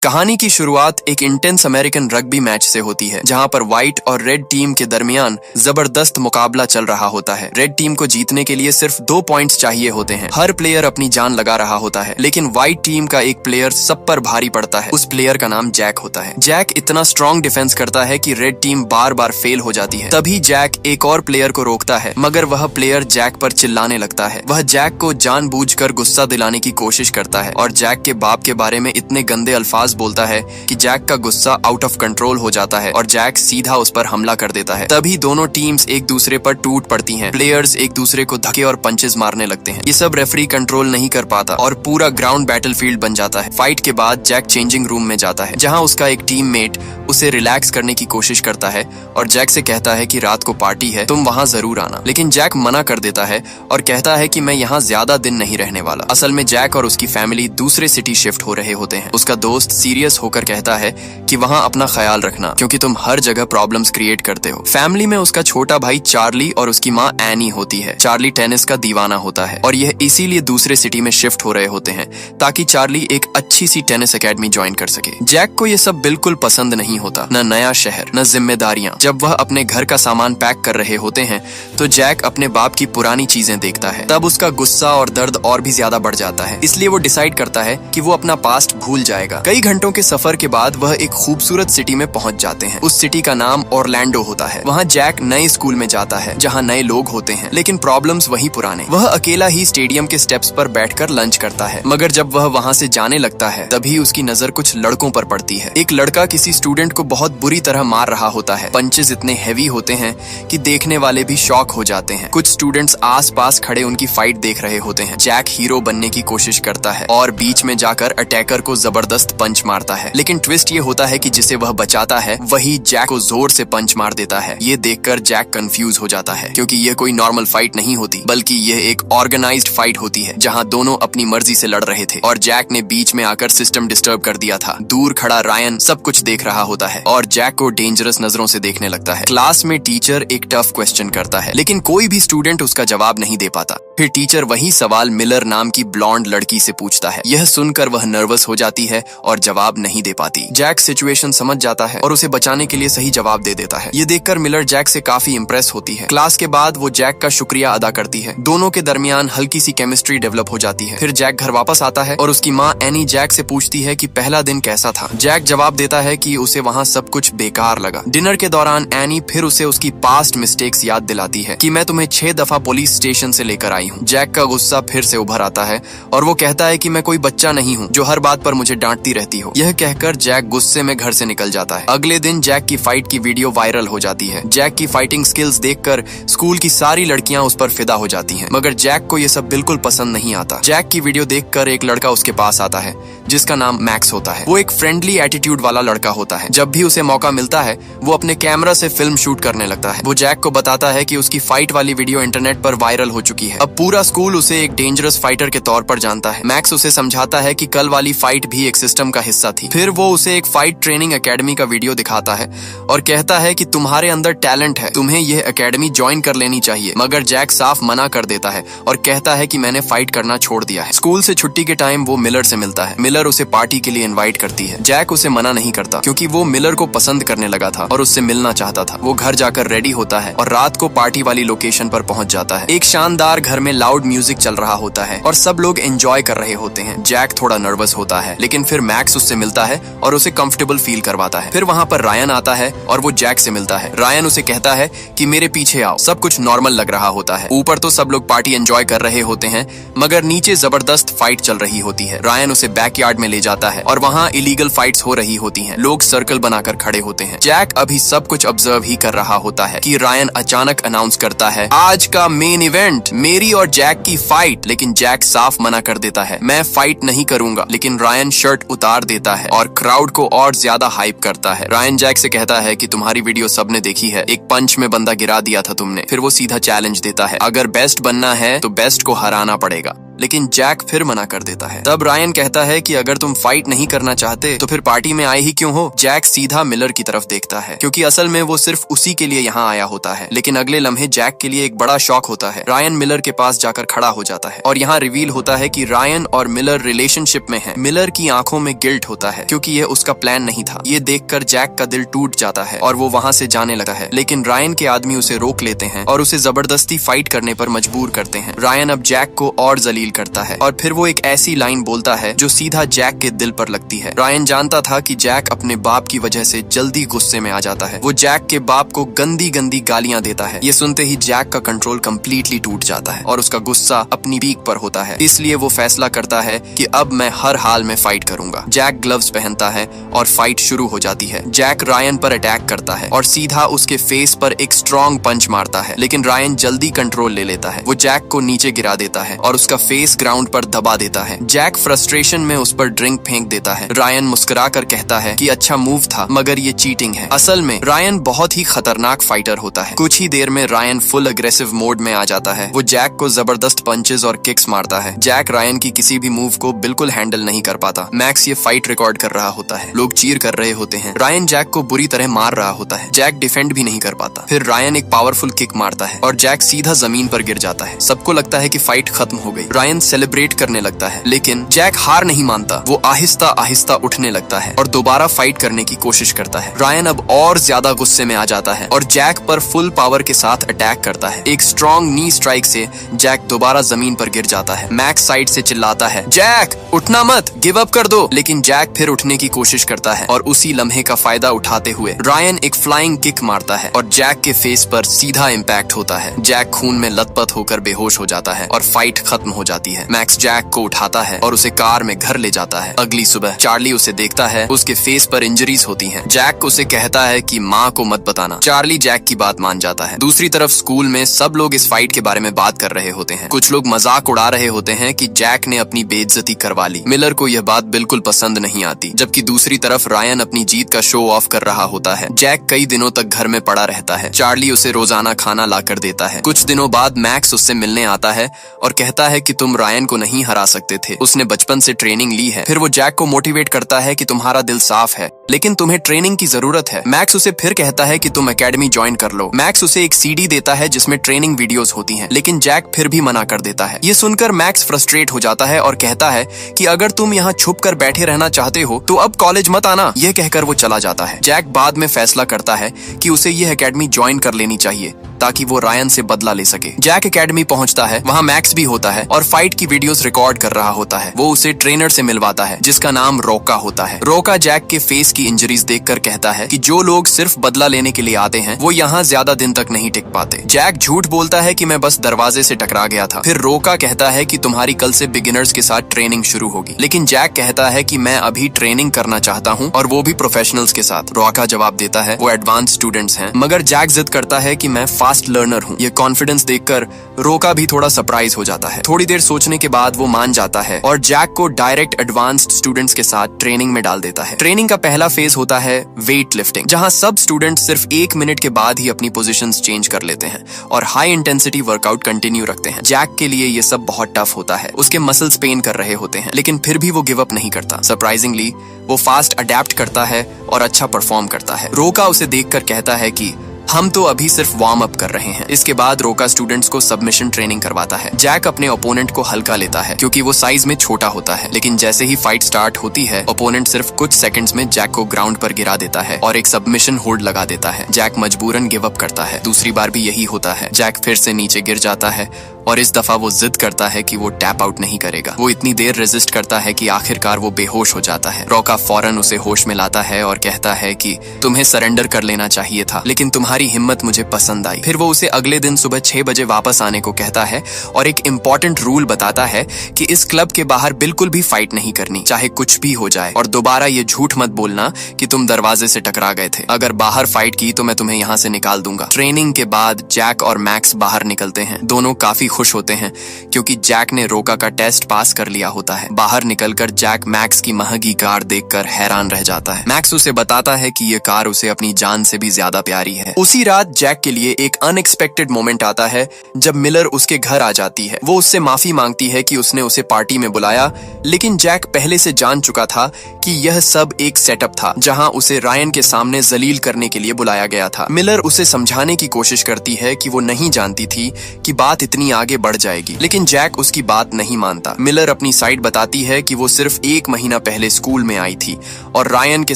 कहानी की शुरुआत एक इंटेंस अमेरिकन रग्बी मैच से होती है, जहां पर व्हाइट और रेड टीम के दरमियान जबरदस्त मुकाबला चल रहा होता है। रेड टीम को जीतने के लिए सिर्फ 2 पॉइंट्स चाहिए होते हैं। हर प्लेयर अपनी जान लगा रहा होता है, लेकिन व्हाइट टीम का एक प्लेयर सब पर भारी पड़ता है। उस प्लेयर का नाम जैक होता है। जैक इतना स्ट्रॉन्ग डिफेंस करता है कि रेड टीम बार बार फेल हो जाती है। तभी जैक एक और प्लेयर को रोकता है, मगर वह प्लेयर जैक पर चिल्लाने लगता है। वह जैक को जानबूझकर गुस्सा दिलाने की कोशिश करता है और जैक के बाप के बारे में इतने गंदे अल्फाज बोलता है कि जैक का गुस्सा आउट ऑफ कंट्रोल हो जाता है और जैक सीधा उस पर हमला कर देता है। तभी दोनों टीम्स एक दूसरे पर टूट पड़ती हैं। प्लेयर्स एक दूसरे को धक्के और पंचेस मारने लगते हैं। ये सब रेफरी कंट्रोल नहीं कर पाता और पूरा ग्राउंड बैटलफील्ड बन जाता है। फाइट के बाद जैक चेंजिंग रूम में जाता है, जहां उसका एक टीममेट उसे रिलैक्स करने की कोशिश करता है और जैक से कहता है कि रात को पार्टी है, तुम वहां जरूर आना। लेकिन जैक मना कर देता है और कहता है कि मैं यहाँ ज्यादा दिन नहीं रहने वाला। असल में जैक और उसकी फैमिली दूसरे सिटी शिफ्ट हो रहे होते हैं। उसका दोस्त सीरियस होकर कहता है कि वहां अपना ख्याल रखना, क्योंकि तुम हर जगह प्रॉब्लम्स क्रिएट करते हो। फैमिली में उसका छोटा भाई चार्ली और उसकी माँ एनी होती है। चार्ली टेनिस का दीवाना होता है और यह इसीलिए दूसरे सिटी में शिफ्ट हो रहे होते हैं ताकि चार्ली एक अच्छी सी टेनिस एकेडमी ज्वाइन कर सके। जैक को यह सब बिल्कुल पसंद नहीं होता, न नया शहर न जिम्मेदारियां। जब वह अपने घर का सामान पैक कर रहे होते हैं तो जैक अपने बाप की पुरानी चीजें देखता है। तब उसका गुस्सा और दर्द और भी ज्यादा बढ़ जाता है। इसलिए वो डिसाइड करता है कि वो अपना पास्ट भूल जाएगा। कई घंटों के सफर के बाद वह एक खूबसूरत सिटी में पहुंच जाते हैं। उस सिटी का नाम ऑरलैंडो होता है। वहाँ जैक नए स्कूल में जाता है, जहाँ नए लोग होते हैं, लेकिन प्रॉब्लम्स वही पुराने। वह अकेला ही स्टेडियम के स्टेप्स पर बैठकर लंच करता है, मगर जब वह वहाँ से जाने लगता है तभी उसकी नजर कुछ लड़कों पर पड़ती है। एक लड़का किसी स्टूडेंट को बहुत बुरी तरह मार रहा होता है। पंचेस इतने हैवी होते हैं कि देखने वाले भी शॉक हो जाते हैं। कुछ स्टूडेंट्स आस पास खड़े उनकी फाइट देख रहे होते हैं। जैक हीरो बनने की कोशिश करता है और बीच में जाकर अटैकर को जबरदस्त पंच मारता है, लेकिन ट्विस्ट ये होता है कि जिसे वह बचाता है वही जैक को जोर से पंच मार देता है। ये देखकर जैक कंफ्यूज हो जाता है, क्योंकि यह कोई नॉर्मल फाइट नहीं होती, बल्कि यह एक ऑर्गेनाइज्ड फाइट होती है जहां दोनों अपनी मर्जी से लड़ रहे थे और जैक ने बीच में आकर सिस्टम डिस्टर्ब कर दिया था। दूर खड़ा रायन सब कुछ देख रहा होता है और जैक को डेंजरस नजरों से देखने लगता है। क्लास में टीचर एक टफ क्वेश्चन करता है, लेकिन कोई भी स्टूडेंट उसका जवाब नहीं दे पाता। फिर टीचर वही सवाल मिलर नाम की ब्लॉन्ड लड़की से पूछता है। यह सुनकर वह नर्वस हो जाती है और जवाब नहीं दे पाती। जैक सिचुएशन समझ जाता है और उसे बचाने के लिए सही जवाब दे देता है। ये देखकर मिलर जैक से काफी इंप्रेस होती है। क्लास के बाद वो जैक का शुक्रिया अदा करती है। दोनों के दरमियान हल्की सी केमिस्ट्री डेवलप हो जाती है। फिर जैक घर वापस आता है और उसकी माँ एनी जैक से पूछती है कि पहला दिन कैसा था। जैक जवाब देता है कि उसे वहाँ सब कुछ बेकार लगा। डिनर के दौरान एनी फिर उसे उसकी पास्ट मिस्टेक्स याद दिलाती है कि मैं तुम्हें 6 दफा पुलिस स्टेशन से लेकर आई हूँ। जैक का गुस्सा फिर से उभर आता है और वो कहता है कि मैं कोई बच्चा नहीं हूँ जो हर बात पर मुझे डांटती रहती हो। यह कहकर जैक गुस्से में घर से निकल जाता है। अगले दिन जैक की फाइट की वीडियो वायरल हो जाती है। जैक की फाइटिंग स्किल्स देखकर स्कूल की सारी लड़कियां उस पर फिदा हो जाती हैं, मगर जैक को यह सब बिल्कुल पसंद नहीं आता। जैक की वीडियो देखकर एक लड़का उसके पास आता है जिसका नाम मैक्स होता है। वो एक फ्रेंडली एटीट्यूड वाला लड़का होता है। जब भी उसे मौका मिलता है वो अपने कैमरा से फिल्म शूट करने लगता है। वो जैक को बताता है कि उसकी फाइट वाली वीडियो इंटरनेट पर वायरल हो चुकी है। अब पूरा स्कूल उसे एक डेंजरस फाइटर के तौर पर जानता है। मैक्स उसे समझाता है कि कल वाली फाइट भी एक सिस्टम का हिस्सा थी। फिर वो उसे एक फाइट ट्रेनिंग एकेडमी का वीडियो दिखाता है और कहता है कि तुम्हारे अंदर टैलेंट है, तुम्हें यह एकेडमी ज्वाइन कर लेनी चाहिए। मगर जैक साफ मना कर देता है और कहता है कि मैंने फाइट करना छोड़ दिया है। स्कूल से छुट्टी के टाइम वो मिलर से मिलता है। मिलर उसे पार्टी के लिए इनवाइट करती है। जैक उसे मना नहीं करता, क्योंकि वो मिलर को पसंद करने लगा था और उससे मिलना चाहता था। वो घर जाकर रेडी होता है और रात को पार्टी वाली लोकेशन पर पहुंच जाता है। एक शानदार घर में लाउड म्यूजिक चल रहा होता है और सब लोग एंजॉय कर रहे होते हैं। जैक थोड़ा नर्वस होता है, लेकिन फिर मैक्स उससे मिलता है और उसे कंफर्टेबल फील करवाता है। फिर वहाँ पर रायन आता है और वो जैक से मिलता है। रायन उसे कहता है कि मेरे पीछे आओ। सब कुछ नॉर्मल लग रहा होता है। ऊपर तो सब लोग पार्टी एंजॉय कर रहे होते हैं, मगर नीचे जबरदस्त फाइट चल रही होती है। रायन उसे बैकयार्ड में ले जाता है और वहाँ इलीगल फाइट्स हो रही होती हैं। लोग सर्कल बनाकर खड़े होते हैं। जैक अभी सब कुछ ऑब्जर्व ही कर रहा होता है कि रायन अचानक अनाउंस करता है, आज का मेन इवेंट मेरी और जैक की फाइट। लेकिन जैक साफ मना कर देता है, मैं फाइट नहीं करूंगा। लेकिन रायन शर्ट उतार देता है और क्राउड को और ज्यादा हाइप करता है। रायन जैक से कहता है कि तुम्हारी वीडियो सबने देखी है, एक पंच में बंदा गिरा दिया था तुमने। फिर वो सीधा चैलेंज देता है, अगर बेस्ट बनना है तो बेस्ट को हराना पड़ेगा। लेकिन जैक फिर मना कर देता है। तब रायन कहता है कि अगर तुम फाइट नहीं करना चाहते तो फिर पार्टी में आए ही क्यों हो। जैक सीधा मिलर की तरफ देखता है क्योंकि असल में वो सिर्फ उसी के लिए यहाँ आया होता है। लेकिन अगले लम्हे जैक के लिए एक बड़ा शॉक होता है। रायन मिलर के पास जाकर खड़ा हो जाता है और यहाँ रिवील होता है कि रायन और मिलर रिलेशनशिप में है। मिलर की आंखों में गिल्ट होता है क्योंकि यह उसका प्लान नहीं था। ये देखकर जैक का दिल टूट जाता है और वो वहाँ से जाने लगा है, लेकिन रायन के आदमी उसे रोक लेते हैं और उसे जबरदस्ती फाइट करने पर मजबूर करते हैं। रायन अब जैक को और जलील करता है और फिर वो एक ऐसी लाइन बोलता है जो सीधा जैक के दिल पर लगती है। रायन जानता था कि जैक अपने बाप की वजह से जल्दी गुस्से में आ जाता है। वो जैक के बाप को गंदी गंदी गालियां देता है। ये सुनते ही जैक का कंट्रोल कंप्लीटली टूट जाता है और उसका गुस्सा अपनी पीक पर होता है। इसलिए वो फैसला करता है कि अब मैं हर हाल में फाइट करूंगा। जैक ग्लव्स पहनता है और फाइट शुरू हो जाती है। जैक रायन पर अटैक करता है और सीधा उसके फेस पर एक स्ट्रॉन्ग पंच मारता है, लेकिन रायन जल्दी कंट्रोल ले लेता है। वो जैक को नीचे गिरा देता है और उसका फेस ग्राउंड पर दबा देता है। जैक फ्रस्ट्रेशन में उस पर ड्रिंक फेंक देता है। रायन मुस्कुराकर कहता है कि अच्छा मूव था, मगर ये चीटिंग है। असल में रायन बहुत ही खतरनाक फाइटर होता है। कुछ ही देर में रायन फुल अग्रेसिव मोड में आ जाता है। वो जैक को जबरदस्त पंचेस और किक्स मारता है। जैक रायन की किसी भी मूव को बिल्कुल हैंडल नहीं कर पाता। मैक्स ये फाइट रिकॉर्ड कर रहा होता है। लोग चीयर कर रहे होते हैं। रायन जैक को बुरी तरह मार रहा होता है। जैक डिफेंड भी नहीं कर पाता। फिर रायन एक पावरफुल किक मारता है और जैक सीधा जमीन पर गिर जाता है। सबको लगता है कि फाइट खत्म हो गई। रायन सेलिब्रेट करने लगता है, लेकिन जैक हार नहीं मानता। वो आहिस्ता आहिस्ता उठने लगता है और दोबारा फाइट करने की कोशिश करता है। रायन अब और ज्यादा गुस्से में आ जाता है और जैक पर फुल पावर के साथ अटैक करता है। एक स्ट्रॉन्ग नी स्ट्राइक से जैक दोबारा जमीन पर गिर जाता है। मैक्स साइड से चिल्लाता है, जैक उठना मत, गिव अप कर दो। लेकिन जैक फिर उठने की कोशिश करता है और उसी लम्हे का फायदा उठाते हुए रायन एक फ्लाइंग किक मारता है और जैक के फेस पर सीधा इम्पैक्ट होता है। जैक खून में लथपथ होकर बेहोश हो जाता है और फाइट खत्म हो जाती है। मैक्स जैक को उठाता है और उसे कार में घर ले जाता है। अगली सुबह चार्ली उसे देखता है। उसके फेस पर इंजरीज होती हैं। जैक उसे कहता है कि माँ को मत बताना। चार्ली जैक की बात मान जाता है। दूसरी तरफ स्कूल में सब लोग इस फाइट के बारे में बात कर रहे होते हैं। कुछ लोग मजाक उड़ा रहे होते हैं कि जैक ने अपनी बेइज्जती करवा ली। मिलर को यह बात बिल्कुल पसंद नहीं आती, जबकि दूसरी तरफ रायन अपनी जीत का शो ऑफ कर रहा होता है। जैक कई दिनों तक घर में पड़ा रहता है। चार्ली उसे रोजाना खाना ला कर देता है। कुछ दिनों बाद मैक्स उससे मिलने आता है और कहता है कि तुम रायन को नहीं हरा सकते थे, उसने बचपन से ट्रेनिंग ली है। फिर वो जैक को मोटिवेट करता है कि तुम्हारा दिल साफ है, लेकिन तुम्हें ट्रेनिंग की जरूरत है। मैक्स उसे फिर कहता है कि तुम एकेडमी ज्वाइन कर लो। मैक्स उसे एक सीडी देता है जिसमें ट्रेनिंग वीडियोस होती हैं, लेकिन जैक फिर भी मना कर देता है। ये सुनकर मैक्स फ्रस्ट्रेट हो जाता है और कहता है कि अगर तुम यहाँ छुप कर बैठे रहना चाहते हो तो अब कॉलेज मत आना। यह कहकर वो चला जाता है। जैक बाद में फैसला करता है कि उसे यह एकेडमी ज्वाइन कर लेनी चाहिए ताकि वो रायन से बदला ले सके। जैक एकेडमी पहुंचता है। वहाँ मैक्स भी होता है और फाइट की वीडियोस रिकॉर्ड कर रहा होता है। वो उसे ट्रेनर से मिलवाता है जिसका नाम रोका होता है। रोका जैक के फेस की इंजरीज देखकर कहता है कि जो लोग सिर्फ बदला लेने के लिए आते हैं वो यहाँ ज्यादा दिन तक नहीं टिक पाते। जैक झूठ बोलता है कि मैं बस दरवाजे से टकरा गया था। फिर रोका कहता है कि तुम्हारी कल से बिगिनर्स के साथ ट्रेनिंग शुरू होगी, लेकिन जैक कहता है कि मैं अभी ट्रेनिंग करना चाहता हूँ और वो भी प्रोफेशनल्स के साथ। रोका जवाब देता है वो एडवांस स्टूडेंट्स हैं, मगर जैक जिद करता है कि मैं फास्ट लर्नर हूँ। ये कॉन्फिडेंस देखकर रोका भी थोड़ा सरप्राइज हो जाता है। थोड़ी देर सोचने के बाद वो मान जाता है और जैक को डायरेक्ट एडवांस्ड स्टूडेंट्स के साथ ट्रेनिंग में डाल देता है। ट्रेनिंग का पहला फेज होता है वेट लिफ्टिंग, जहाँ सब स्टूडेंट्स सिर्फ 1 मिनट के बाद ही अपनी पोजीशंस चेंज कर लेते हैं और हाई इंटेंसिटी वर्कआउट कंटिन्यू रखते हैं। जैक के लिए ये सब बहुत टफ होता है। उसके मसल्स पेन कर रहे होते हैं, लेकिन फिर भी वो गिव अप नहीं करता। सरप्राइजिंगली वो फास्ट अडेप्ट करता है और अच्छा परफॉर्म करता है। रोका उसे देखकर कहता है कि हम तो अभी सिर्फ वार्म अप कर रहे हैं। इसके बाद रोका स्टूडेंट्स को सबमिशन ट्रेनिंग करवाता है। जैक अपने ओपोनेंट को हल्का लेता है क्योंकि वो साइज में छोटा होता है, लेकिन जैसे ही फाइट स्टार्ट होती है ओपोनेंट सिर्फ कुछ सेकंड्स में जैक को ग्राउंड पर गिरा देता है और एक सबमिशन होल्ड लगा देता है। जैक मजबूरन गिव अप करता है। दूसरी बार भी यही होता है। जैक फिर से नीचे गिर जाता है और इस दफा वो जिद करता है कि वो टैप आउट नहीं करेगा। वो इतनी देर रेजिस्ट करता है कि आखिरकार वो बेहोश हो जाता है। रोका फौरन उसे होश में लाता है और कहता है कि तुम्हें सरेंडर कर लेना चाहिए था, लेकिन तुम्हारी हिम्मत मुझे पसंद आई। फिर वो उसे अगले दिन सुबह 6 बजे वापस आने को कहता है और एक इम्पोर्टेंट रूल बताता है कि इस क्लब के बाहर बिल्कुल भी फाइट नहीं करनी, चाहे कुछ भी हो जाए। और दोबारा ये झूठ मत बोलना कि तुम दरवाजे से टकरा गए थे। अगर बाहर फाइट की तो मैं तुम्हें यहाँ से निकाल दूंगा। ट्रेनिंग के बाद जैक और मैक्स बाहर निकलते हैं। दोनों काफी खुश होते हैं क्योंकि जैक ने रोका का टेस्ट पास कर लिया होता है। बाहर निकलकर जैक मैक्स की महंगी कार देखकर हैरान रह जाता है। मैक्स उसे बताता है कि ये कार उसे अपनी जान से भी ज्यादा प्यारी है। उसी रात जैक के लिए एक अनएक्सपेक्टेड मोमेंट आता है जब मिलर उसके घर आ जाती है। वो उससे माफी मांगती है कि उसने उसे पार्टी में बुलाया, लेकिन जैक पहले से जान चुका था कि यह सब एक सेटअप था जहां उसे रायन के सामने जलील करने के लिए बुलाया गया था। मिलर उसे समझाने की कोशिश करती है कि वो नहीं जानती थी कि बात इतनी आगे बढ़ जाएगी, लेकिन जैक उसकी बात नहीं मानता। मिलर अपनी साइड बताती है कि वो सिर्फ 1 महीना पहले स्कूल में आई थी और रायन के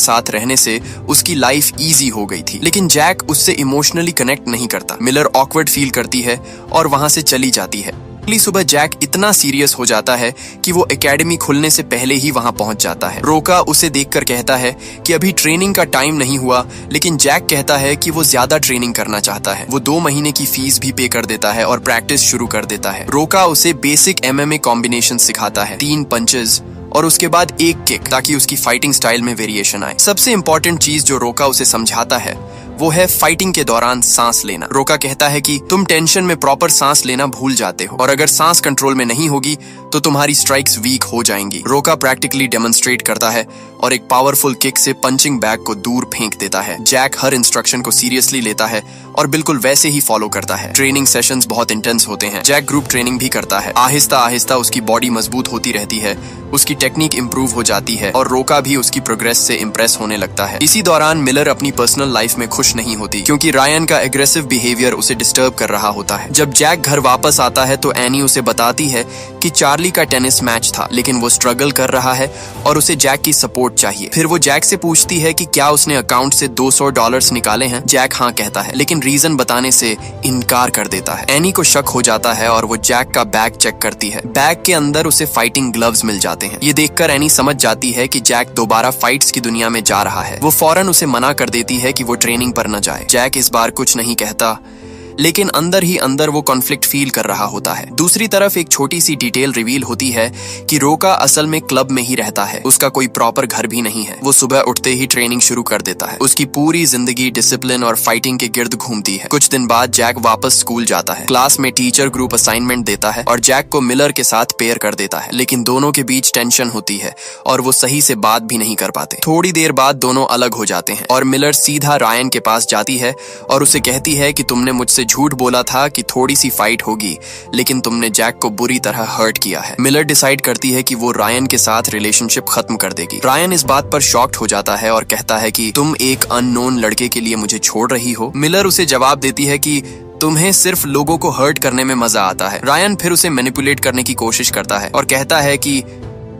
साथ रहने से उसकी लाइफ इजी हो गई थी, लेकिन जैक उससे इमोशनली कनेक्ट नहीं करता। मिलर ऑकवर्ड फील करती है और वहां से चली जाती है। अगली सुबह जैक इतना सीरियस हो जाता है कि वो एकेडमी खुलने से पहले ही वहां पहुंच जाता है। रोका उसे देखकर कहता है कि अभी ट्रेनिंग का टाइम नहीं हुआ, लेकिन जैक कहता है कि वो ज्यादा ट्रेनिंग करना चाहता है। वो 2 महीने की फीस भी पे कर देता है और प्रैक्टिस शुरू कर देता है। रोका उसे बेसिक MMA कॉम्बिनेशन सिखाता है, 3 पंचेस और उसके बाद 1 किक, ताकि उसकी फाइटिंग स्टाइल में वेरिएशन आए। सबसे इंपॉर्टेंट चीज जो रोका उसे समझाता है वो है फाइटिंग के दौरान सांस लेना। रोका कहता है कि तुम टेंशन में प्रॉपर सांस लेना भूल जाते हो और अगर सांस कंट्रोल में नहीं होगी तो तुम्हारी स्ट्राइक्स वीक हो जाएंगी। रोका प्रैक्टिकली डेमोन्स्ट्रेट करता है और एक पावरफुल किक से पंचिंग बैग को दूर फेंक देता है। जैक हर इंस्ट्रक्शन को सीरियसली लेता है और बिल्कुल वैसे ही फॉलो करता है। ट्रेनिंग सेशंस बहुत इंटेंस होते हैं। जैक ग्रुप ट्रेनिंग भी करता है। आहिस्ता आहिस्ता उसकी बॉडी मजबूत होती रहती है, उसकी टेक्निक इंप्रूव हो जाती है और रोका भी उसकी प्रोग्रेस से इंप्रेस होने लगता है। इसी दौरान मिलर अपनी पर्सनल लाइफ में खुश नहीं होती क्योंकि रायन का एग्रेसिव बिहेवियर उसे डिस्टर्ब कर रहा होता है। जब जैक घर वापस आता है तो एनी उसे बताती है कि चार्ली का टेनिस मैच था, लेकिन वो स्ट्रगल कर रहा है और उसे जैक की सपोर्ट चाहिए। फिर वो जैक से पूछती है कि क्या उसने अकाउंट से $200 निकाले हैं। जैक हाँ कहता है, लेकिन रीजन बताने से इनकार कर देता है। एनी को शक हो जाता है और वो जैक का बैग चेक करती है। बैग के अंदर उसे फाइटिंग ग्लव्स मिल जाते हैं। ये देखकर एनी समझ जाती है कि जैक दोबारा फाइट्स की दुनिया में जा रहा है। वो फौरन उसे मना कर देती है कि वो ट्रेनिंग पर न जाए। जैक इस बार कुछ नहीं कहता, लेकिन अंदर ही अंदर वो कॉन्फ्लिक्ट फील कर रहा होता है। दूसरी तरफ एक छोटी सी डिटेल रिवील होती है कि रोका असल में क्लब में ही रहता है। उसका कोई प्रॉपर घर भी नहीं है। वो सुबह उठते ही ट्रेनिंग शुरू कर देता है। उसकी पूरी जिंदगी डिसिप्लिन और फाइटिंग के गिर्द घूमती है। कुछ दिन बाद जैक वापस स्कूल जाता है। क्लास में टीचर ग्रुप असाइनमेंट देता है और जैक को मिलर के साथ पेयर कर देता है, लेकिन दोनों के बीच टेंशन होती है और वो सही से बात भी नहीं कर पाते। थोड़ी देर बाद दोनों अलग हो जाते हैं और मिलर सीधा रायन के पास जाती है और उसे कहती है कि तुमने मुझसे झूठ बोला था कि थोड़ी सी फाइट होगी, लेकिन तुमने जैक को बुरी तरह हर्ट किया है। मिलर डिसाइड करती है कि वो रायन के साथ रिलेशनशिप खत्म कर देगी। रायन इस बात पर शॉक्ड हो जाता है और कहता है कि तुम एक अननोन लड़के के लिए मुझे छोड़ रही हो। मिलर उसे जवाब देती है कि तुम्हें सिर्फ लोगों को हर्ट करने में मजा आता है। रायन फिर उसे मैनिपुलेट करने की कोशिश करता है और कहता है कि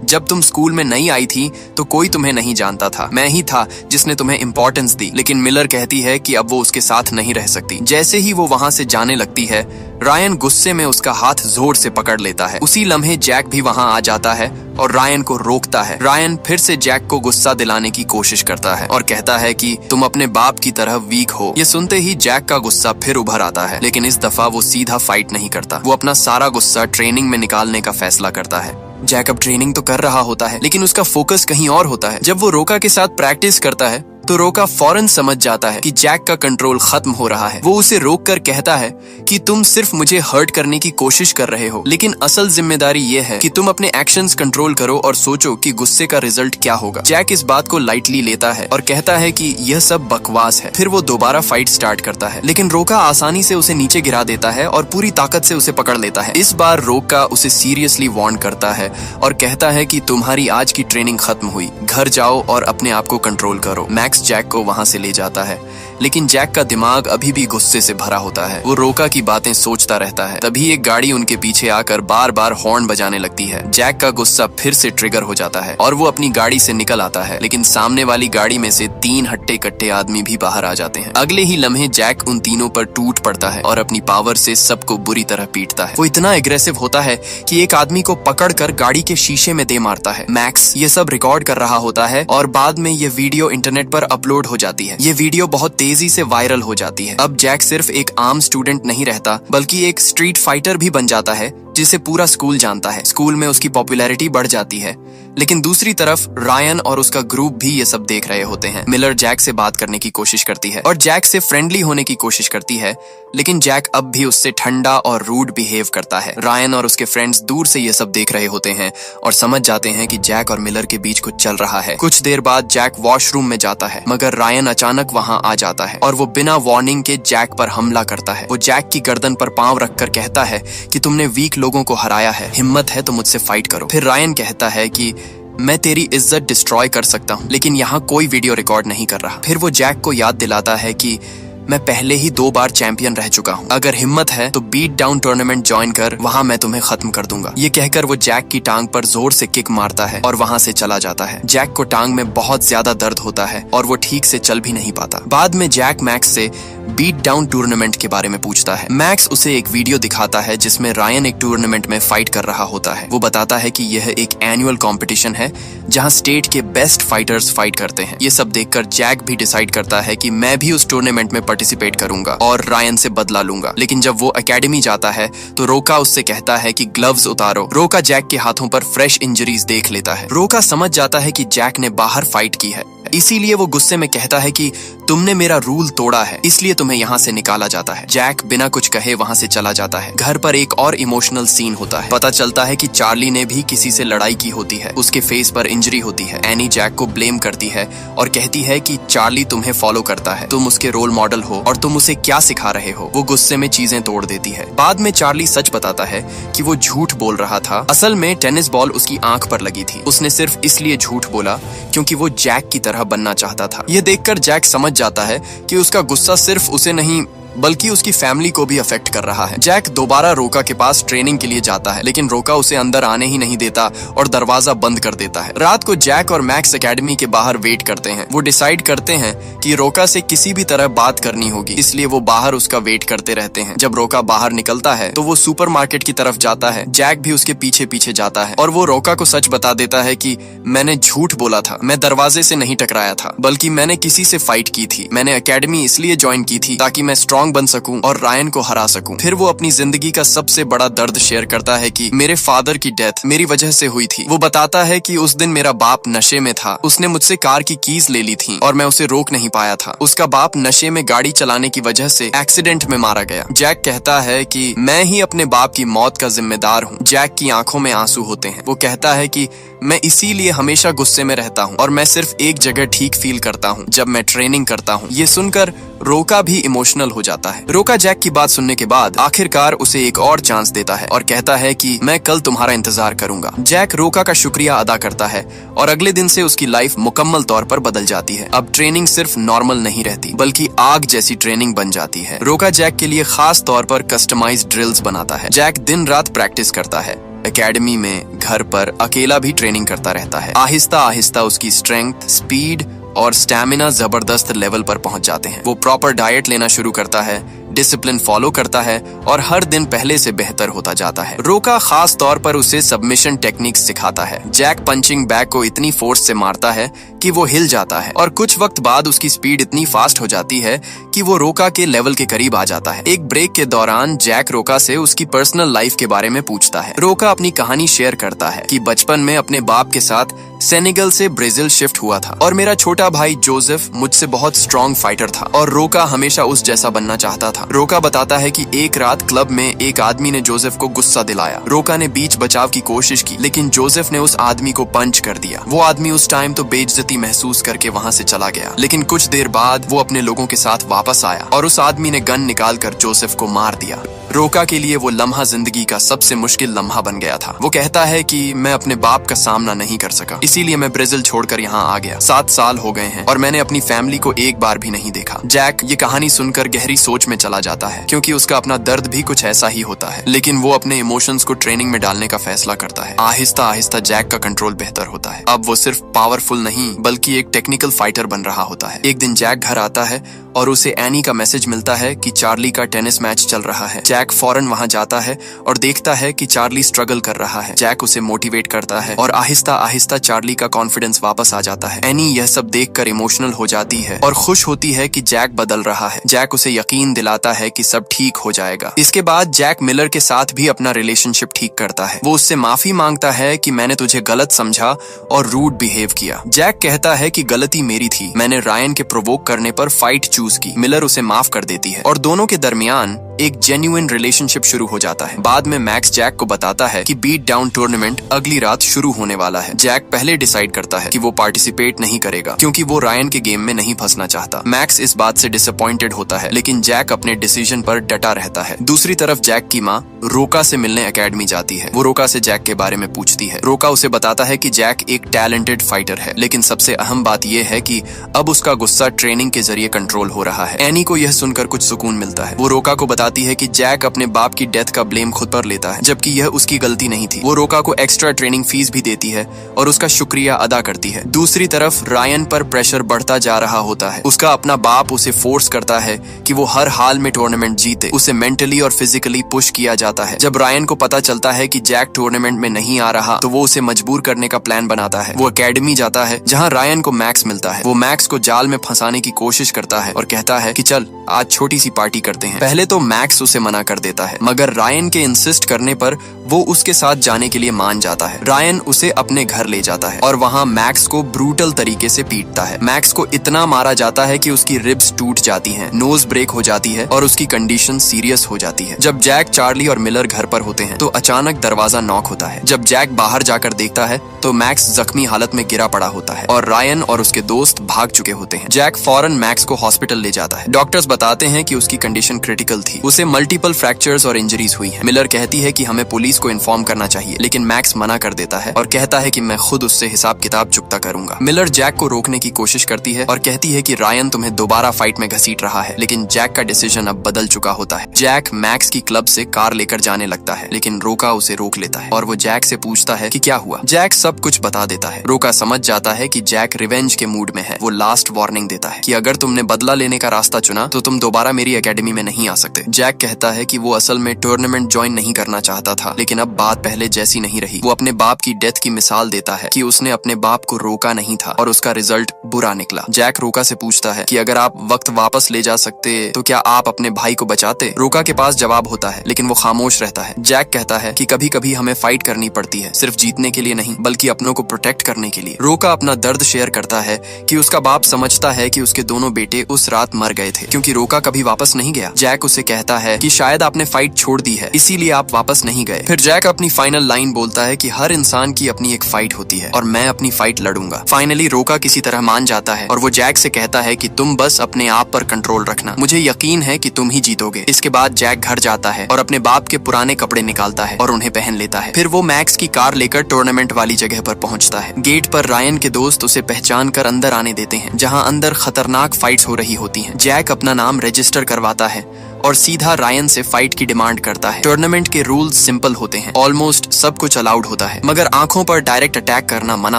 जब तुम स्कूल में नई आई थी तो कोई तुम्हें नहीं जानता था, मैं ही था जिसने तुम्हें इंपॉर्टेंस दी। लेकिन मिलर कहती है कि अब वो उसके साथ नहीं रह सकती। जैसे ही वो वहां से जाने लगती है, रायन गुस्से में उसका हाथ जोर से पकड़ लेता है। उसी लम्हे जैक भी वहां आ जाता है और रायन को रोकता है। रायन फिर से जैक को गुस्सा दिलाने की कोशिश करता है और कहता है कि तुम अपने बाप की तरह वीक हो। ये सुनते ही जैक का गुस्सा फिर उभर आता है, लेकिन इस दफा वो सीधा फाइट नहीं करता। वो अपना सारा गुस्सा ट्रेनिंग में निकालने का फैसला करता है। जैक अब ट्रेनिंग तो कर रहा होता है, लेकिन उसका फोकस कहीं और होता है। जब वो रोका के साथ प्रैक्टिस करता है तो रोका फौरन समझ जाता है कि जैक का कंट्रोल खत्म हो रहा है। वो उसे रोककर कहता है कि तुम सिर्फ मुझे हर्ट करने की कोशिश कर रहे हो, लेकिन असल जिम्मेदारी ये है कि तुम अपने एक्शंस कंट्रोल करो और सोचो कि गुस्से का रिजल्ट क्या होगा। जैक इस बात को लाइटली लेता है और कहता है कि यह सब बकवास है। फिर वो दोबारा फाइट स्टार्ट करता है, लेकिन रोका आसानी से उसे नीचे गिरा देता है और पूरी ताकत से उसे पकड़ लेता है। इस बार रोका उसे सीरियसली वार्न करता है और कहता है कि तुम्हारी आज की ट्रेनिंग खत्म हुई, घर जाओ और अपने आप को कंट्रोल करो। मैक्स जैक को वहां से ले जाता है, लेकिन जैक का दिमाग अभी भी गुस्से से भरा होता है। वो रोका की बातें सोचता रहता है। तभी एक गाड़ी उनके पीछे आकर बार बार हॉर्न बजाने लगती है। जैक का गुस्सा फिर से ट्रिगर हो जाता है और वो अपनी गाड़ी से निकल आता है, लेकिन सामने वाली गाड़ी में से 3 हट्टे कट्टे आदमी भी बाहर आ जाते हैं। अगले ही लम्हे जैक उन तीनों पर टूट पड़ता है और अपनी पावर से सबको बुरी तरह पीटता है। वो इतना एग्रेसिव होता है कि एक आदमी को पकड़कर गाड़ी के शीशे में दे मारता है। मैक्स ये सब रिकॉर्ड कर रहा होता है और बाद में ये वीडियो इंटरनेट पर अपलोड हो जाती है। ये वीडियो बहुत तेजी से वायरल हो जाती है। अब जैक सिर्फ एक आम स्टूडेंट नहीं रहता, बल्कि एक स्ट्रीट फाइटर भी बन जाता है जिसे पूरा स्कूल जानता है। स्कूल में उसकी पॉपुलैरिटी बढ़ जाती है। लेकिन दूसरी तरफ रायन और उसका ग्रुप भी ये सब देख रहे होते हैं। मिलर जैक से बात करने की कोशिश करती है और जैक से फ्रेंडली होने की कोशिश करती है, लेकिन जैक अब भी उससे ठंडा और रूड बिहेव करता है। रायन और उसके फ्रेंड्स दूर से ये सब देख रहे होते हैं और समझ जाते हैं कि जैक और मिलर के बीच कुछ चल रहा है। कुछ देर बाद जैक वॉशरूम में जाता है, मगर रायन अचानक वहां आ जाता है और वो बिना वार्निंग के जैक पर हमला करता है। वो जैक की गर्दन पर पांव रखकर कहता है कि तुमने वीक लोगों को हराया है, हिम्मत है तो मुझसे फाइट करो। फिर रायन कहता है कि मैं तेरी इज्जत डिस्ट्रॉय कर सकता हूँ, लेकिन यहाँ कोई वीडियो रिकॉर्ड नहीं कर रहा। फिर वो जैक को याद दिलाता है कि मैं पहले ही 2 बार चैंपियन रह चुका हूँ, अगर हिम्मत है तो बीट डाउन टूर्नामेंट ज्वाइन कर, वहाँ मैं तुम्हें खत्म कर दूंगा। ये कहकर वो जैक की टांग पर जोर से किक मारता है और वहाँ से चला जाता है। जैक को टांग में बहुत ज्यादा दर्द होता है और वो ठीक से चल भी नहीं पाता। बाद में जैक मैक्स से बीट डाउन टूर्नामेंट के बारे में पूछता है। मैक्स उसे एक वीडियो दिखाता है जिसमें रायन एक टूर्नामेंट में फाइट कर रहा होता है। वो बताता है कि यह एक एनुअल कंपटीशन है जहां स्टेट के बेस्ट फाइटर्स फाइट करते हैं। ये सब देखकर जैक भी डिसाइड करता है कि मैं भी उस टूर्नामेंट में पार्टिसिपेट करूंगा और रायन से बदला लूंगा। लेकिन जब वो एकेडमी जाता है तो रोका उससे कहता है कि ग्लव्स उतारो। रोका जैक के हाथों पर फ्रेश इंजरीज देख लेता है। रोका समझ जाता है कि जैक ने बाहर फाइट की है, इसीलिए वो गुस्से में कहता है कि तुमने मेरा रूल तोड़ा है, इसलिए तुम्हें यहाँ से निकाला जाता है। जैक बिना कुछ कहे वहाँ से चला जाता है। घर पर एक और इमोशनल सीन होता है। पता चलता है कि चार्ली ने भी किसी से लड़ाई की होती है। उसके फेस पर इंजरी होती है। एनी जैक को ब्लेम करती है और कहती है कि चार्ली तुम्हें फॉलो करता है, तुम उसके रोल मॉडल हो और तुम उसे क्या सिखा रहे हो। वो गुस्से में चीजें तोड़ देती है। बाद में चार्ली सच बताता है कि वो झूठ बोल रहा था। असल में टेनिस बॉल उसकी आंख पर लगी थी। उसने सिर्फ इसलिए झूठ बोला क्योंकि वो जैक की तरह बनना चाहता था। यह देखकर जैक समझ जाता है कि उसका गुस्सा सिर्फ उसे नहीं बल्कि उसकी फैमिली को भी अफेक्ट कर रहा है। जैक दोबारा रोका के पास ट्रेनिंग के लिए जाता है, लेकिन रोका उसे अंदर आने ही नहीं देता और दरवाजा बंद कर देता है। रात को जैक और मैक्स एकेडमी के बाहर वेट करते हैं। वो डिसाइड करते हैं कि रोका से किसी भी तरह बात करनी होगी, इसलिए वो बाहर उसका वेट करते रहते हैं। जब रोका बाहर निकलता है तो वो सुपरमार्केट की तरफ जाता है। जैक भी उसके पीछे पीछे जाता है और वो रोका को सच बता देता है कि मैंने झूठ बोला था, मैं दरवाजे से नहीं टकराया था, बल्कि मैंने किसी से फाइट की थी। मैंने एकेडमी इसलिए ज्वाइन की थी ताकि मैं स्ट्रॉन्ग बन सकूं और रायन को हरा सकूं। फिर वो अपनी जिंदगी का सबसे बड़ा दर्द शेयर करता है कि मेरे फादर की डेथ मेरी वजह से हुई थी। वो बताता है कि उस दिन मेरा बाप नशे में था। उसने मुझसे कार की कीज ले ली थी और मैं उसे रोक नहीं पाया था। उसका बाप नशे में गाड़ी चलाने की वजह से एक्सीडेंट में मारा गया। जैक कहता है कि मैं ही अपने बाप की मौत का जिम्मेदार हूँ। जैक की आंखों में आंसू होते हैं। वो कहता है कि मैं इसीलिए हमेशा गुस्से में रहता हूँ और मैं सिर्फ एक जगह ठीक फील करता हूँ, जब मैं ट्रेनिंग करता हूँ। ये सुनकर रोका भी इमोशनल हो जाता है। रोका जैक की बात सुनने के बाद आखिरकार उसे एक और चांस देता है और कहता है कि मैं कल तुम्हारा इंतजार करूंगा। जैक रोका का शुक्रिया अदा करता है और अगले दिन से उसकी लाइफ मुकम्मल तौर पर बदल जाती है। अब ट्रेनिंग सिर्फ नॉर्मल नहीं रहती, बल्कि आग जैसी ट्रेनिंग बन जाती है। रोका जैक के लिए खास तौर पर कस्टमाइज्ड ड्रिल्स बनाता है। जैक दिन रात प्रैक्टिस करता है, एकेडमी में, घर पर, अकेला भी ट्रेनिंग करता रहता है। आहिस्ता आहिस्ता उसकी स्ट्रेंथ, स्पीड और स्टैमिना जबरदस्त लेवल पर पहुंच जाते हैं। वो प्रॉपर डाइट लेना शुरू करता है, डिसिप्लिन फॉलो करता है और हर दिन पहले से बेहतर होता जाता है। रोका खास तौर पर उसे सबमिशन टेक्निक्स सिखाता है। जैक पंचिंग बैग को इतनी फोर्स से मारता है कि वो हिल जाता है और कुछ वक्त बाद उसकी स्पीड इतनी फास्ट हो जाती है कि वो रोका के लेवल के करीब आ जाता है। एक ब्रेक के दौरान जैक रोका से उसकी पर्सनल लाइफ के बारे में पूछता है। रोका अपनी कहानी शेयर करता है कि बचपन में अपने बाप के साथ सेनेगल से ब्राजील शिफ्ट हुआ था और मेरा छोटा भाई जोसेफ मुझसे बहुत स्ट्रॉन्ग फाइटर था और रोका हमेशा उस जैसा बनना चाहता था। रोका बताता है कि एक रात क्लब में एक आदमी ने जोसेफ को गुस्सा दिलाया। रोका ने बीच बचाव की कोशिश की, लेकिन जोसेफ ने उस आदमी को पंच कर दिया। वो आदमी उस टाइम तो बेइज्जती महसूस करके वहाँ से चला गया, लेकिन कुछ देर बाद वो अपने लोगों के साथ वापस आया और उस आदमी ने गन निकालकर जोसेफ को मार दिया। रोका के लिए वो लम्हा जिंदगी का सबसे मुश्किल लम्हा बन गया था। वो कहता है कि मैं अपने बाप का सामना नहीं कर सका, इसीलिए मैं ब्राजील छोड़कर यहाँ आ गया। 7 साल हो गए हैं और मैंने अपनी फैमिली को एक बार भी नहीं देखा। जैक ये कहानी सुनकर गहरी सोच में चला जाता है, क्योंकि उसका अपना दर्द भी कुछ ऐसा ही होता है, लेकिन वो अपने इमोशंस को ट्रेनिंग में डालने का फैसला करता है। आहिस्ता आहिस्ता जैक का कंट्रोल बेहतर होता है। अब वो सिर्फ पावरफुल नहीं बल्कि एक टेक्निकल फाइटर बन रहा होता है। एक दिन जैक घर आता है और उसे एनी का मैसेज मिलता है कि चार्ली का टेनिस मैच चल रहा है। जैक फौरन वहां जाता है और देखता है कि चार्ली स्ट्रगल कर रहा है। जैक उसे मोटिवेट करता है और आहिस्ता आहिस्ता चार्ली का कॉन्फिडेंस वापस आ जाता है। एनी यह सब देखकर इमोशनल हो जाती है और खुश होती है कि जैक बदल रहा है। जैक उसे यकीन दिलाता है कि सब ठीक हो जाएगा। इसके बाद जैक मिलर के साथ भी अपना रिलेशनशिप ठीक करता है। वो उससे माफी मांगता है कि मैंने तुझे गलत समझा और रूड बिहेव किया। जैक कहता है कि गलती मेरी थी, मैंने रायन के प्रोवोक करने पर फाइट चूज की। मिलर उसे माफ कर देती है और दोनों के दरमियान एक जेन्युइन रिलेशनशिप शुरू हो जाता है। बाद में मैक्स जैक को बताता है कि बीट डाउन टूर्नामेंट अगली रात शुरू होने वाला है। जैक पहले डिसाइड करता है कि वो पार्टिसिपेट नहीं करेगा क्योंकि वो रायन के गेम में नहीं फंसना चाहता। मैक्स इस बात से डिसअपॉइंटेड होता है, लेकिन जैक अपने डिसीजन पर डटा रहता है। दूसरी तरफ जैक की माँ रोका से मिलने एकेडमी जाती है। वो रोका से जैक के बारे में पूछती है। रोका उसे बताता है कि जैक एक टैलेंटेड फाइटर है, लेकिन सबसे अहम बात यह है कि अब उसका गुस्सा ट्रेनिंग के जरिए कंट्रोल हो रहा है। एनी को यह सुनकर कुछ सुकून मिलता है। वो रोका को बताती है कि जैक अपने बाप की डेथ का ब्लेम खुद पर लेता है, जबकि यह उसकी गलती नहीं थी। वो रोका को एक्स्ट्रा ट्रेनिंग फीस भी देती है और उसका शुक्रिया अदा करती है। दूसरी तरफ रायन पर प्रेशर बढ़ता जा रहा होता है। उसका अपना बाप उसे फोर्स करता है कि वो हर हाल में टूर्नामेंट जीते। उसे मेंटली और फिजिकली पुश किया जाता है। जब रायन को पता चलता है कि जैक टूर्नामेंट में नहीं आ रहा तो वो उसे मजबूर करने का प्लान बनाता है। वो एकेडमी जाता है जहाँ रायन को मैक्स मिलता है। वो मैक्स को जाल में फंसाने की कोशिश करता है और कहता है कि चल आज छोटी सी पार्टी करते हैं। पहले तो मैक्स उसे मना कर देता है, मगर रायन के इंसिस्ट करने पर वो उसके साथ जाने के लिए मान जाता है। रायन उसे अपने घर ले जाता है और वहाँ मैक्स को ब्रूटल तरीके से पीटता है। मैक्स को इतना मारा जाता है कि उसकी रिब्स टूट जाती हैं, नोज ब्रेक हो जाती है और उसकी कंडीशन सीरियस हो जाती है। जब जैक, चार्ली और मिलर घर पर होते हैं तो अचानक दरवाजा नॉक होता है। जब जैक बाहर जाकर देखता है तो मैक्स जख्मी हालत में गिरा पड़ा होता है और रायन और उसके दोस्त भाग चुके होते हैं। जैक फौरन मैक्स को हॉस्पिटल ले जाता है। डॉक्टर्स बताते हैं कि उसकी कंडीशन क्रिटिकल थी। उसे मल्टीपल फ्रैक्चर्स और इंजरीज हुई हैं। मिलर कहती है कि हमें पुलिस को इन्फॉर्म करना चाहिए, लेकिन मैक्स मना कर देता है और कहता है कि मैं खुद उससे हिसाब किताब चुकता करूंगा। मिलर जैक को रोकने की कोशिश करती है और कहती है कि रायन तुम्हें दोबारा फाइट में घसीट रहा है, लेकिन जैक का डिसीजन अब बदल चुका होता है। जैक मैक्स की क्लब से कार लेकर जाने लगता है, लेकिन रोका उसे रोक लेता है और वो जैक से पूछता है कि क्या हुआ। जैक सब कुछ बता देता है। रोका समझ जाता है कि जैक रिवेंज के मूड में है। वो लास्ट वार्निंग देता है कि अगर तुमने बदला लेने का रास्ता चुना तो तुम दोबारा मेरी एकेडमी में नहीं आ सकते। जैक कहता है कि वो असल में टूर्नामेंट ज्वाइन नहीं करना चाहता था, लेकिन अब बात पहले जैसी नहीं रही। वो अपने बाप की डेथ की मिसाल देता है कि उसने अपने बाप को रोका नहीं था और उसका रिजल्ट बुरा निकला। जैक रोका से पूछता है कि अगर आप वक्त वापस ले जा सकते तो क्या आप अपने भाई को बचाते। रोका के पास जवाब होता है, लेकिन वो खामोश रहता है। जैक कहता है कि कभी कभी हमें फाइट करनी पड़ती है, सिर्फ जीतने के लिए नहीं बल्कि अपनों को प्रोटेक्ट करने के लिए। रोका अपना दर्द शेयर करता है कि उसका बाप समझता है कि उसके दोनों बेटे उस रात मर गए थे क्योंकि रोका कभी वापस नहीं गया। जैक उसे कहता है कि शायद आपने फाइट छोड़ दी है, इसीलिए आप वापस नहीं गए। फिर जैक अपनी फाइनल लाइन बोलता है कि हर इंसान की अपनी एक फाइट होती है और मैं अपनी फाइट लड़ूंगा। फाइनली रोका किसी तरह मान जाता है और वो जैक से कहता है कि तुम बस अपने आप पर कंट्रोल रखना, मुझे यकीन है कि तुम ही जीतोगे। इसके बाद जैक घर जाता है और अपने बाप के पुराने कपड़े निकालता है और उन्हें पहन लेता है। फिर वो मैक्स की कार लेकर टूर्नामेंट वाली जगह पर पहुंचता है। गेट पर रायन के दोस्त उसे पहचान कर अंदर आने देते हैं, जहां अंदर खतरनाक फाइट्स हो रही होती हैं। जैक अपना नाम रजिस्टर करवाता है और सीधा रायन से फाइट की डिमांड करता है। टूर्नामेंट के रूल्स सिंपल होते हैं, ऑलमोस्ट सब कुछ अलाउड होता है, मगर आंखों पर डायरेक्ट अटैक करना मना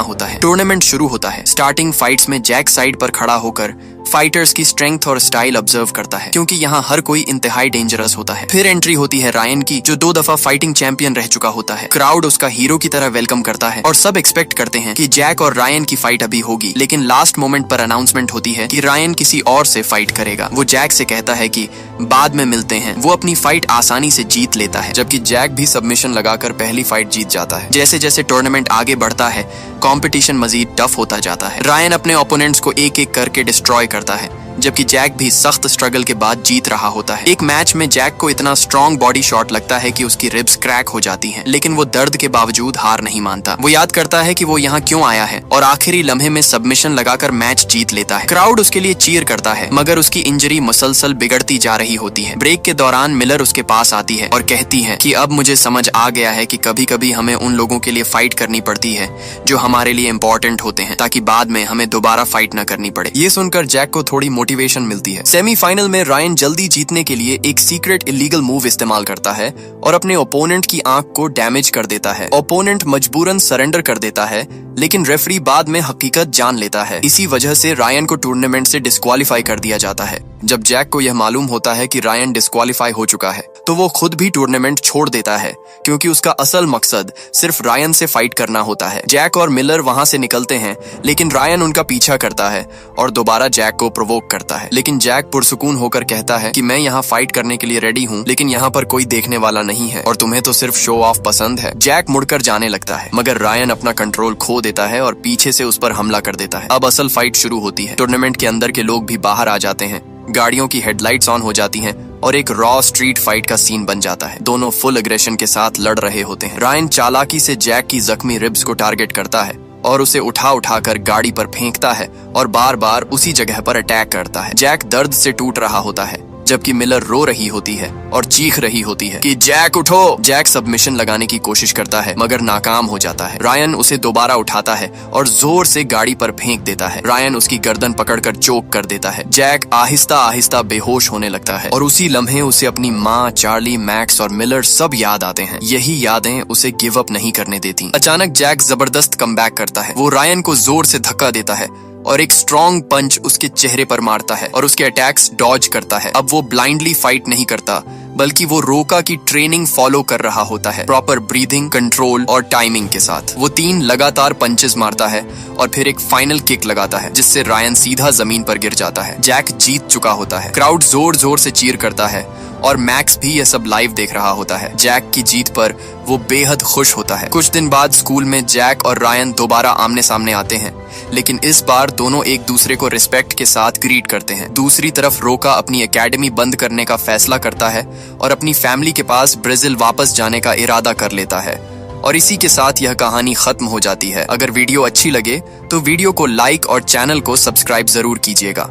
होता है। टूर्नामेंट शुरू होता है। स्टार्टिंग फाइट्स में जैक साइड पर खड़ा होकर फाइटर्स की स्ट्रेंथ और स्टाइल ऑब्जर्व करता है, क्योंकि यहाँ हर कोई इंतहाई डेंजरस होता है। फिर एंट्री होती है रायन की, जो 2 दफा फाइटिंग चैंपियन रह चुका होता है। क्राउड उसका हीरो की तरह वेलकम करता है और सब एक्सपेक्ट करते हैं कि जैक और रायन की फाइट अभी होगी, लेकिन लास्ट मोमेंट पर अनाउंसमेंट होती है कि रायन किसी और से फाइट करेगा। वो जैक से कहता है कि बाद में मिलते हैं। वो अपनी फाइट आसानी से जीत लेता है, जबकि जैक भी सबमिशन लगाकर पहली फाइट जीत जाता है। जैसे जैसे टूर्नामेंट आगे बढ़ता है, कंपटीशन मजीद टफ होता जाता है। रायन अपने ओपोनेंट्स को एक एक करके डिस्ट्रॉय करता है, जबकि जैक भी सख्त स्ट्रगल के बाद जीत रहा होता है। एक मैच में जैक को इतना स्ट्रॉन्ग बॉडी शॉट लगता है कि उसकी रिब्स क्रैक हो जाती हैं, लेकिन वो दर्द के बावजूद हार नहीं मानता। वो याद करता है कि वो यहाँ क्यों आया है और आखिरी लम्हे में सबमिशन लगाकर मैच जीत लेता है। क्राउड उसके लिए चीयर करता है, मगर उसकी इंजरी मुसलसल बिगड़ती जा रही होती है। ब्रेक के दौरान मिलर उसके पास आती है और कहती है कि अब मुझे समझ आ गया है कि कभी कभी हमें उन लोगों के लिए फाइट करनी पड़ती है जो हमारे लिए इम्पोर्टेंट होते हैं, ताकि बाद में हमें दोबारा फाइट न करनी पड़े। ये सुनकर जैक को थोड़ी मोटिवेशन मिलती है। सेमीफाइनल में रायन जल्दी जीतने के लिए एक सीक्रेट इलीगल मूव इस्तेमाल करता है और अपने ओपोनेंट की आंख को डैमेज कर देता है। ओपोनेंट मजबूरन सरेंडर कर देता है, लेकिन रेफरी बाद में हकीकत जान लेता है। इसी वजह से रायन को टूर्नामेंट से डिस्क्वालीफाई कर दिया जाता है। जब जैक को यह मालूम होता है कि रायन डिस्क्वालीफाई हो चुका है, तो वो खुद भी टूर्नामेंट छोड़ देता है, क्योंकि उसका असल मकसद सिर्फ रायन से फाइट करना होता है। जैक और मिलर वहां से निकलते हैं, लेकिन रायन उनका पीछा करता है और दोबारा जैक को प्रोवोक करता है। लेकिन जैक पुरसुकून होकर कहता है कि मैं यहाँ फाइट करने के लिए रेडी हूँ, लेकिन यहाँ पर कोई देखने वाला नहीं है और तुम्हें तो सिर्फ शो ऑफ पसंद है। जैक मुड़कर जाने लगता है, मगर रायन अपना कंट्रोल खो देता है और पीछे से उस पर हमला कर देता है। अब असल फाइट शुरू होती है। टूर्नामेंट के अंदर के लोग भी बाहर आ जाते हैं, गाड़ियों की हेडलाइट्स ऑन हो जाती हैं और एक रॉ स्ट्रीट फाइट का सीन बन जाता है। दोनों फुल एग्रेशन के साथ लड़ रहे होते हैं। रायन चालाकी से जैक की जख्मी रिब्स को टारगेट करता है और उसे उठाकर गाड़ी पर फेंकता है और बार बार उसी जगह पर अटैक करता है। जैक दर्द से टूट रहा होता है, जबकि मिलर रो रही होती है और चीख रही होती है कि जैक उठो। जैक सबमिशन लगाने की कोशिश करता है, मगर नाकाम हो जाता है। रायन उसे दोबारा उठाता है और जोर से गाड़ी पर फेंक देता है। रायन उसकी गर्दन पकड़कर चोक कर देता है। जैक आहिस्ता आहिस्ता बेहोश होने लगता है और उसी लम्हे उसे अपनी माँ, चार्ली, मैक्स और मिलर सब याद आते हैं। यही यादें उसे गिव अप नहीं करने देती। अचानक जैक जबरदस्त कमबैक करता है। वो रायन को जोर से धक्का देता है और एक स्ट्रॉन्ग पंच उसके चेहरे पर मारता है और उसके अटैक्स डॉज करता है। अब वो ब्लाइंडली फाइट नहीं करता, बल्कि वो रोका की ट्रेनिंग फॉलो कर रहा होता है, प्रॉपर ब्रीदिंग, कंट्रोल और टाइमिंग के साथ। वो 3 लगातार पंचेस मारता है और फिर एक फाइनल किक लगाता है, जिससे रायन सीधा जमीन पर गिर जाता है। जैक जीत चुका होता है। क्राउड जोर जोर से चीर करता है और मैक्स भी यह सब लाइव देख रहा होता है। जैक की जीत पर वो बेहद खुश होता है। कुछ दिन बाद स्कूल में जैक और रायन दोबारा आमने सामने आते हैं, लेकिन इस बार दोनों एक दूसरे को रिस्पेक्ट के साथ ग्रीट करते हैं। दूसरी तरफ रोका अपनी एकेडमी बंद करने का फैसला करता है और अपनी फैमिली के पास ब्राजील वापस जाने का इरादा कर लेता है। और इसी के साथ यह कहानी खत्म हो जाती है। अगर वीडियो अच्छी लगे तो वीडियो को लाइक और चैनल को सब्सक्राइब जरूर कीजिएगा।